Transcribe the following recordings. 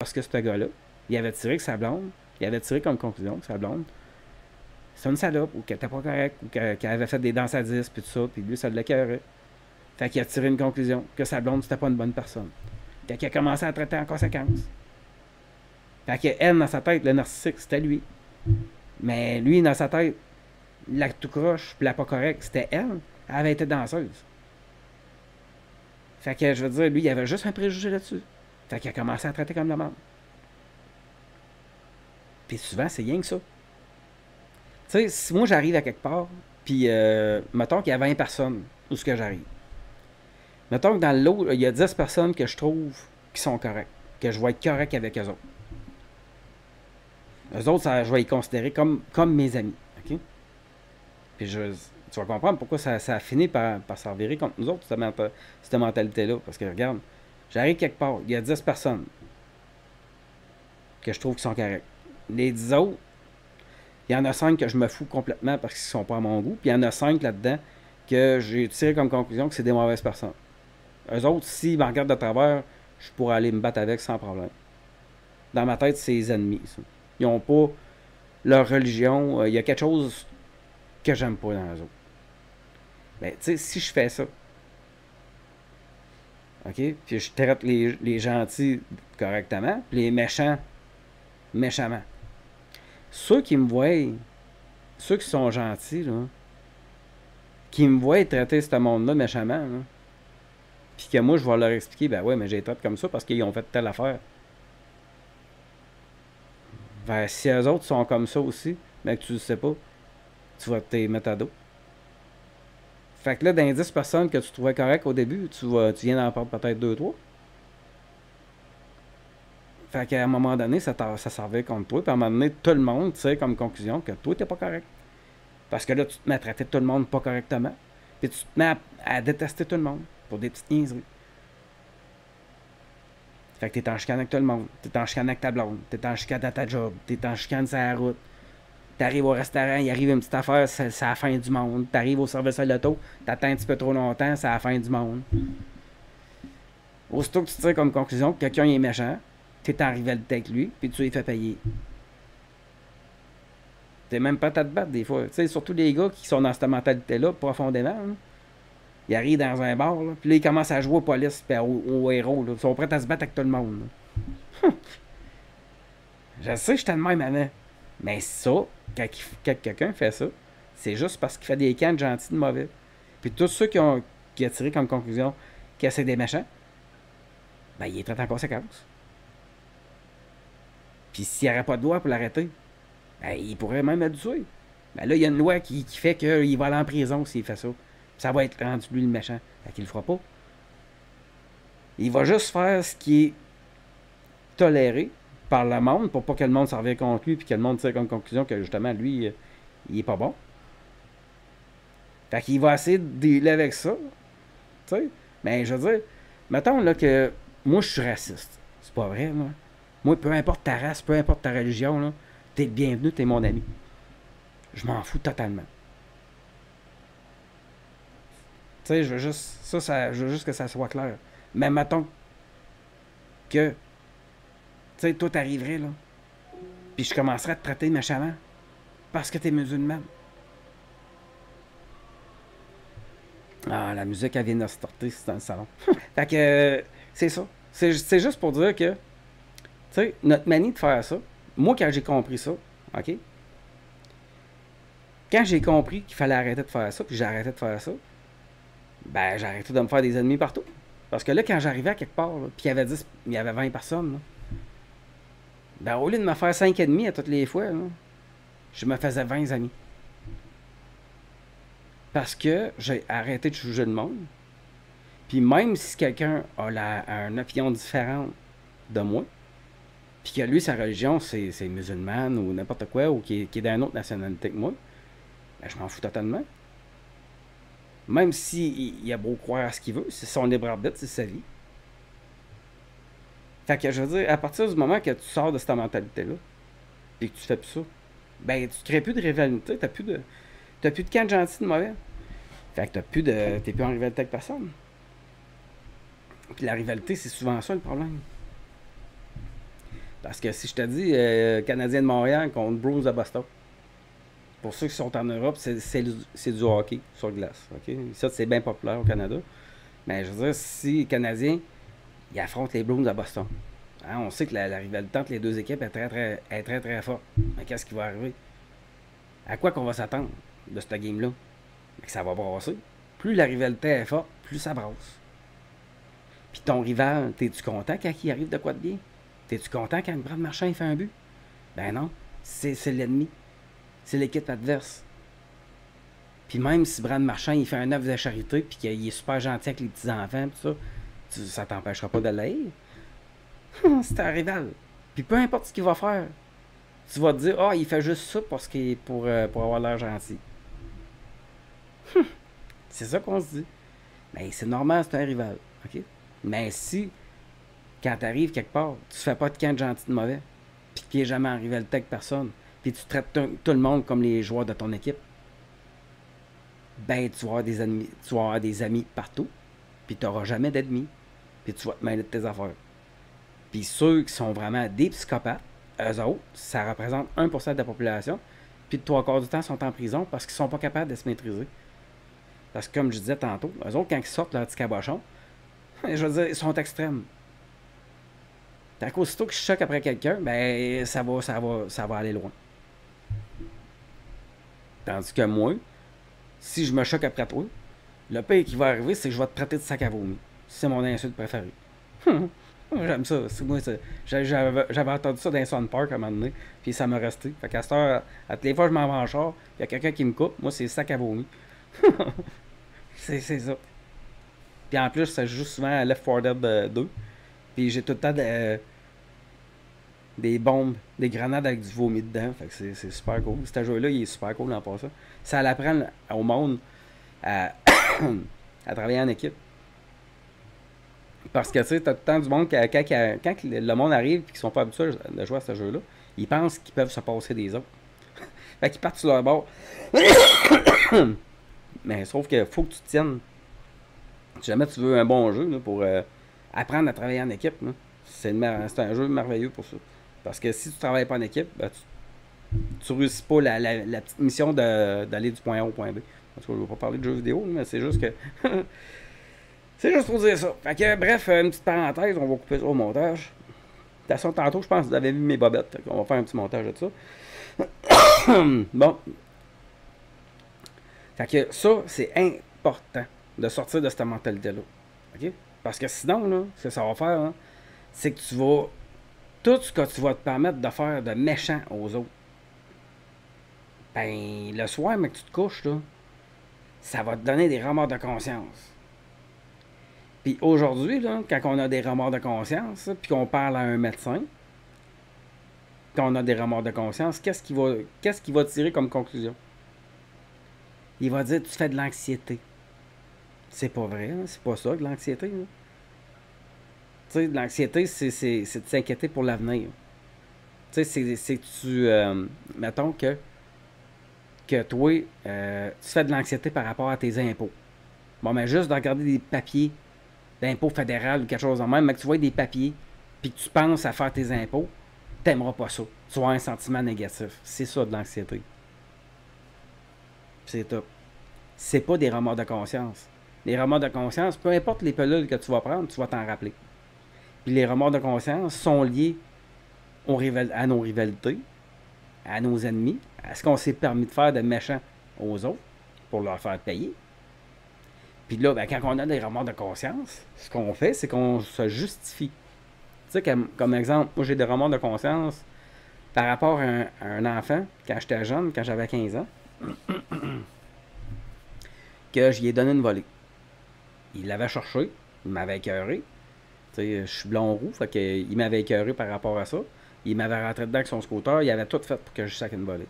parce que ce gars-là, il avait tiré que sa blonde, il avait tiré comme conclusion que sa blonde, c'est une salope, ou qu'elle était pas correcte, ou qu'elle avait fait des danses à 10, puis tout ça, puis lui, ça l'écœurait. Fait qu'il a tiré une conclusion, que sa blonde, c'était pas une bonne personne. Fait qu'il a commencé à traiter en conséquence. Fait qu'elle, dans sa tête, le narcissique, c'était lui. Mais lui, dans sa tête, la tout croche, puis la pas correcte, c'était elle. Elle avait été danseuse. Fait que, je veux dire, lui, il avait juste un préjugé là-dessus. Fait qu'il a commencé à traiter comme la merde. Puis souvent, c'est rien que ça. Tu sais, si moi, j'arrive à quelque part, puis mettons qu'il y a 20 personnes, où est-ce que j'arrive? Mettons que dans le lot, il y a 10 personnes que je trouve qui sont correctes, que je vais être correct avec eux autres. Eux autres, ça, je vais les considérer comme mes amis. OK? Puis tu vas comprendre pourquoi ça a fini par s'en virer contre nous autres, cette mentalité-là. Parce que regarde, j'arrive quelque part, il y a 10 personnes que je trouve qui sont correctes. Les 10 autres, il y en a 5 que je me fous complètement parce qu'ils sont pas à mon goût. Puis il y en a 5 là-dedans que j'ai tiré comme conclusion que c'est des mauvaises personnes. Eux autres, s'ils me regardent de travers, je pourrais aller me battre avec sans problème. Dans ma tête, c'est les ennemis. Ça. Ils n'ont pas leur religion. Il y a quelque chose que j'aime pas dans eux autres. Ben, tu sais, si je fais ça, OK, puis je traite les gentils correctement, puis les méchants, méchamment. Ceux qui me voient, ceux qui sont gentils, là, qui me voient traiter ce monde-là méchamment, là, puis que moi, je vais leur expliquer, ben ouais, mais j'ai traité comme ça parce qu'ils ont fait telle affaire. Ben, si eux autres sont comme ça aussi, ben que tu le sais pas, tu vas te mettre à dos. Fait que là, dans les 10 personnes que tu trouvais correctes au début, tu viens d'en perdre peut-être 2-3. Fait qu'à un moment donné, ça servait contre toi. Puis à un moment donné, tout le monde tire comme conclusion que toi, t'es pas correct. Parce que là, tu te mets à traiter tout le monde pas correctement. Puis tu te mets à détester tout le monde pour des petites niaiseries. Fait que t'es en chicane avec tout le monde. T'es en chicane avec ta blonde. T'es en chicane à ta job. T'es en chicane sur la route. T'arrives au restaurant, il arrive une petite affaire, c'est la fin du monde. T'arrives au service à l'auto, t'attends un petit peu trop longtemps, c'est la fin du monde. Aussitôt que tu tires comme conclusion que quelqu'un est méchant, t'es en rivalité avec lui, puis tu lui fais payer. T'es même pas à te battre des fois. Tu sais, surtout les gars qui sont dans cette mentalité-là, profondément. Là. Ils arrivent dans un bar, là, puis là, ils commencent à jouer aux police et aux héros. Là. Ils sont prêts à se battre avec tout le monde. Je sais, j'étais de même avant. Mais ça, quand quelqu'un fait ça, c'est juste parce qu'il fait des camps de gentils de mauvais. Puis tous ceux qui ont tiré comme conclusion que c'est des méchants, ben, il est traité en conséquence. Puis s'il n'y aurait pas de loi pour l'arrêter, ben, il pourrait même être tué. Ben là, il y a une loi qui fait qu'il va aller en prison s'il fait ça. Ça va être rendu lui le méchant. Fait qu'il le fera pas. Il va juste faire ce qui est toléré par le monde pour pas que le monde s'en revienne contre lui puis que le monde tire comme conclusion que justement lui il est pas bon. Fait qu'il va essayer de dealer avec ça. Tu sais? Mais je veux dire, mettons là que moi je suis raciste. C'est pas vrai, là. Moi, peu importe ta race, peu importe ta religion, là, t'es le bienvenu, t'es mon ami. Je m'en fous totalement. Tu sais, je veux juste. Je veux juste que ça soit clair. Mais mettons que. Tu sais, toi t'arriverais là. Puis je commencerais à te traiter méchamment. Parce que t'es musulman. Ah, la musique, elle vient de se torter, c'est dans le salon. Fait que, c'est ça. C'est juste pour dire que, tu sais, notre manie de faire ça, moi, quand j'ai compris ça, OK? Quand j'ai compris qu'il fallait arrêter de faire ça, puis j'ai arrêté de faire ça, ben, j'ai arrêté de me faire des ennemis partout. Parce que là, quand j'arrivais à quelque part, puis il y avait 20 personnes, là, ben, au lieu de me faire 5 ennemis à toutes les fois, là, je me faisais 20 amis. Parce que j'ai arrêté de juger le monde. Puis même si quelqu'un a une opinion différente de moi, puis que lui, sa religion, c'est musulmane ou n'importe quoi, ou qui est d'une autre nationalité que moi, ben, je m'en fous totalement. Même s'il a beau croire à ce qu'il veut, c'est son libre arbitre, c'est sa vie. Fait que je veux dire, à partir du moment que tu sors de cette mentalité-là, puis que tu fais plus ça, ben tu crées plus de rivalité, t'as plus de camp de gentil de mauvais. Fait que t'es plus en rivalité avec personne. Puis la rivalité, c'est souvent ça le problème. Parce que si je te dis Canadien de Montréal contre Bruins de Boston, pour ceux qui sont en Europe, c'est du hockey sur glace. OK? Ça, c'est bien populaire au Canada. Mais je veux dire, si les Canadiens ils affrontent les Bruins de Boston, hein, on sait que la rivalité entre les deux équipes est très, très forte. Mais qu'est-ce qui va arriver? À quoi qu'on va s'attendre de cette game-là? Que ça va brasser. Plus la rivalité est forte, plus ça brasse. Puis ton rival, t'es-tu content quand il arrive de quoi de bien? T'es-tu content quand Brad Marchand il fait un but? Ben non, c'est l'ennemi. C'est l'équipe adverse. Puis même si Brad Marchand il fait un œuvre de charité puis qu'il est super gentil avec les petits-enfants, tout ça, ça t'empêchera pas de l'haïr. C'est un rival. Puis peu importe ce qu'il va faire, tu vas te dire, ah, il fait juste ça pour avoir l'air gentil. C'est ça qu'on se dit. Mais c'est normal, c'est un rival. OK? Mais si, quand tu arrives quelque part, tu fais pas de camp de gentil de mauvais, puis que tu n'es jamais en rivalité avec personne, puis tu traites tout le monde comme les joueurs de ton équipe, ben tu vas avoir des ennemis, tu vas avoir des amis partout, puis tu n'auras jamais d'ennemis, puis tu vas te mêler de tes affaires. Puis ceux qui sont vraiment des psychopathes, eux autres, ça représente 1% de la population, puis 3/4 du temps sont en prison parce qu'ils sont pas capables de se maîtriser. Parce que comme je disais tantôt, eux autres, quand ils sortent leur petit cabochon, je veux dire, ils sont extrêmes. Fait qu'aussitôt que je choque après quelqu'un, ben ça va aller loin. Tandis que moi, si je me choque après toi, le pire qui va arriver, c'est que je vais te traiter de sac à vomi. C'est mon insulte préférée. J'aime ça. J'avais entendu ça dans Sun Park à un moment donné, puis ça m'a resté. Fait qu'à cette heure, à toutes les fois que je m'en vais en char, il y a quelqu'un qui me coupe, moi c'est sac à vomi. C'est ça. Puis en plus, ça joue souvent à Left 4 Dead 2. Puis j'ai tout le temps des bombes, des grenades avec du vomi dedans. Fait que c'est super cool. Ce jeu-là, il est super cool en passant. Ça l'apprend au monde à, à travailler en équipe. Parce que tu sais, t'as tout le temps du monde quand le monde arrive et qu'ils sont pas habitués de jouer à ce jeu-là, ils pensent qu'ils peuvent se passer des autres. Fait qu'ils partent sur leur bord. Mais sauf qu'il faut que tu te tiennes. Si jamais tu veux un bon jeu là, pour apprendre à travailler en équipe, c'est un jeu merveilleux pour ça. Parce que si tu travailles pas en équipe, ben, tu réussis pas la petite mission d'aller du point A au point B. Parce que je ne vais pas parler de jeux vidéo, mais c'est juste que. C'est juste pour dire ça. Fait que, bref, une petite parenthèse, on va couper ça au montage. De toute façon, tantôt, je pense que vous avez vu mes bobettes. Fait qu'on va faire un petit montage de ça. Bon. Fait que ça, c'est important de sortir de cette mentalité-là. OK? Parce que sinon, là, ce que ça va faire, hein, c'est que tu vas. Tout ce que tu vas te permettre de faire de méchant aux autres, ben, le soir, mais que tu te couches, là, ça va te donner des remords de conscience. Puis aujourd'hui, là, quand on a des remords de conscience, puis qu'on parle à un médecin, quand on a des remords de conscience, qu'est-ce qu'il va tirer comme conclusion? Il va dire, tu fais de l'anxiété. C'est pas vrai, hein? C'est pas ça, de l'anxiété. Tu sais, de l'anxiété, c'est de s'inquiéter pour l'avenir. Tu sais, c'est que mettons que toi, tu fais de l'anxiété par rapport à tes impôts. Bon, mais juste de regarder des papiers d'impôt fédéral ou quelque chose en même, mais que tu vois des papiers, puis que tu penses à faire tes impôts, t'aimeras pas ça. Tu vas avoir un sentiment négatif. C'est ça de l'anxiété. C'est tout. C'est pas des remords de conscience. Les remords de conscience, peu importe les pilules que tu vas prendre, tu vas t'en rappeler. Puis les remords de conscience sont liés à nos rivalités, à nos ennemis, à ce qu'on s'est permis de faire de méchant aux autres pour leur faire payer. Puis là, ben, quand on a des remords de conscience, ce qu'on fait, c'est qu'on se justifie. Tu sais, comme exemple, moi j'ai des remords de conscience par rapport à un enfant, quand j'étais jeune, quand j'avais 15 ans, que j'y ai donné une volée. Il l'avait cherché, il m'avait écœuré. Tu sais, je suis blond roux, fait qu'il m'avait écœuré par rapport à ça. Il m'avait rentré dedans avec son scooter, il avait tout fait pour que je saque une volée.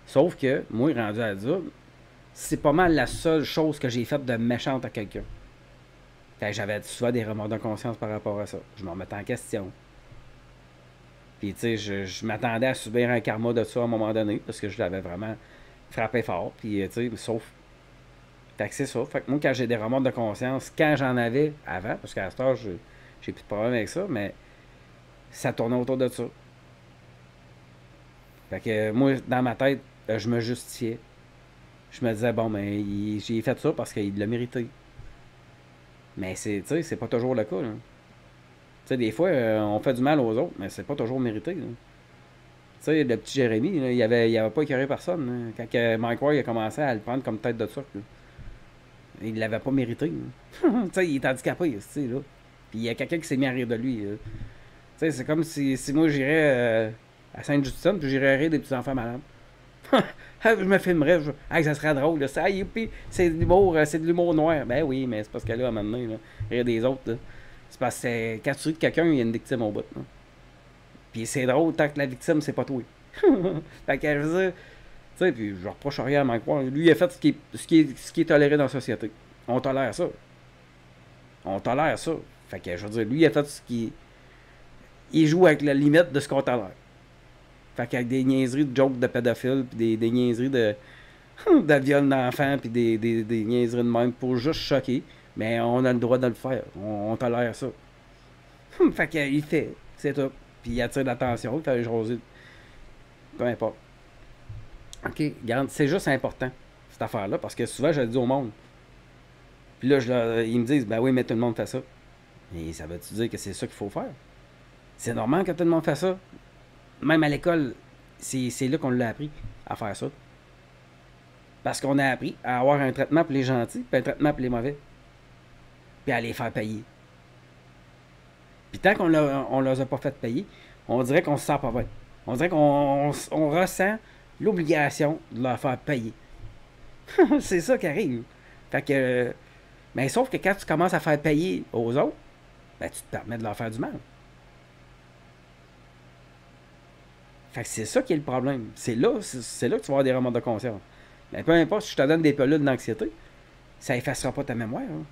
Sauf que, moi, rendu adulte, c'est pas mal la seule chose que j'ai faite de méchante à quelqu'un. J'avais souvent des remords de conscience par rapport à ça. Je m'en mettais en question. Puis, tu sais, je m'attendais à subir un karma de ça à un moment donné, parce que je l'avais vraiment frappé fort. Puis, tu sais, sauf. Fait que c'est ça. Fait que moi, quand j'ai des remords de conscience, quand j'en avais avant, parce qu'à ce temps, j'ai plus de problème avec ça, mais Ça tournait autour de ça. Fait que moi, dans ma tête, je me justifiais. Je me disais, bon, mais j'ai fait ça parce qu'il l'a mérité. Mais tu sais, c'est pas toujours le cas. Tu sais, des fois, on fait du mal aux autres, mais c'est pas toujours mérité. Tu sais, le petit Jérémy, là, il avait pas écœuré personne. Là. Quand Mike Ward a commencé à le prendre comme tête de turc, là, il l'avait pas mérité. Tu sais, il est handicapé, tu sais, là. Puis il y a quelqu'un qui s'est mis à rire de lui. Tu sais, c'est comme si moi j'irais à Sainte-Justine, puis j'irais rire des petits enfants malades. Je me filmerais, ça serait drôle. Là. C'est de l'humour noir. Ben oui, mais c'est parce que là, à un moment donné, là, rire des autres, là, c'est parce que quand tu ris de quelqu'un, il y a une victime au bout. Là. Puis c'est drôle tant que la victime, c'est pas toi. Fait que je veux dire, tu sais, puis je reproche rien à Mike Ward. Lui, il a fait ce qui est toléré dans la société. On tolère ça. On tolère ça. Fait que je veux dire, lui, il a fait ce qui. Il joue avec la limite de ce qu'on tolère. Fait qu'avec des niaiseries de jokes de pédophiles, puis des niaiseries de viol d'enfants, puis des niaiseries de même pour juste choquer, mais on a le droit de le faire. On tolère ça. Fait qu'il fait, c'est tout. Puis il attire l'attention, il fait jaser. Peu importe. OK, regarde, c'est juste important, cette affaire-là, parce que souvent, je le dis au monde. Puis là, ils me disent, ben oui, mais tout le monde fait ça. Et ça veut-tu dire que c'est ça qu'il faut faire? C'est normal que tout le monde fasse ça. Même à l'école, c'est là qu'on l'a appris à faire ça. Parce qu'on a appris à avoir un traitement pour les gentils, puis un traitement pour les mauvais. Puis à les faire payer. Puis tant qu'on ne les a pas fait payer, on dirait qu'on se sent pas bien. On dirait qu'on ressent l'obligation de leur faire payer. C'est ça qui arrive. Fait que. Mais sauf que quand tu commences à faire payer aux autres, ben tu te permets de leur faire du mal. Fait que c'est ça qui est le problème. C'est là que tu vas avoir des remontes de conscience. Mais peu importe si je te donne des pilules d'anxiété, ça effacera pas ta mémoire. Hein.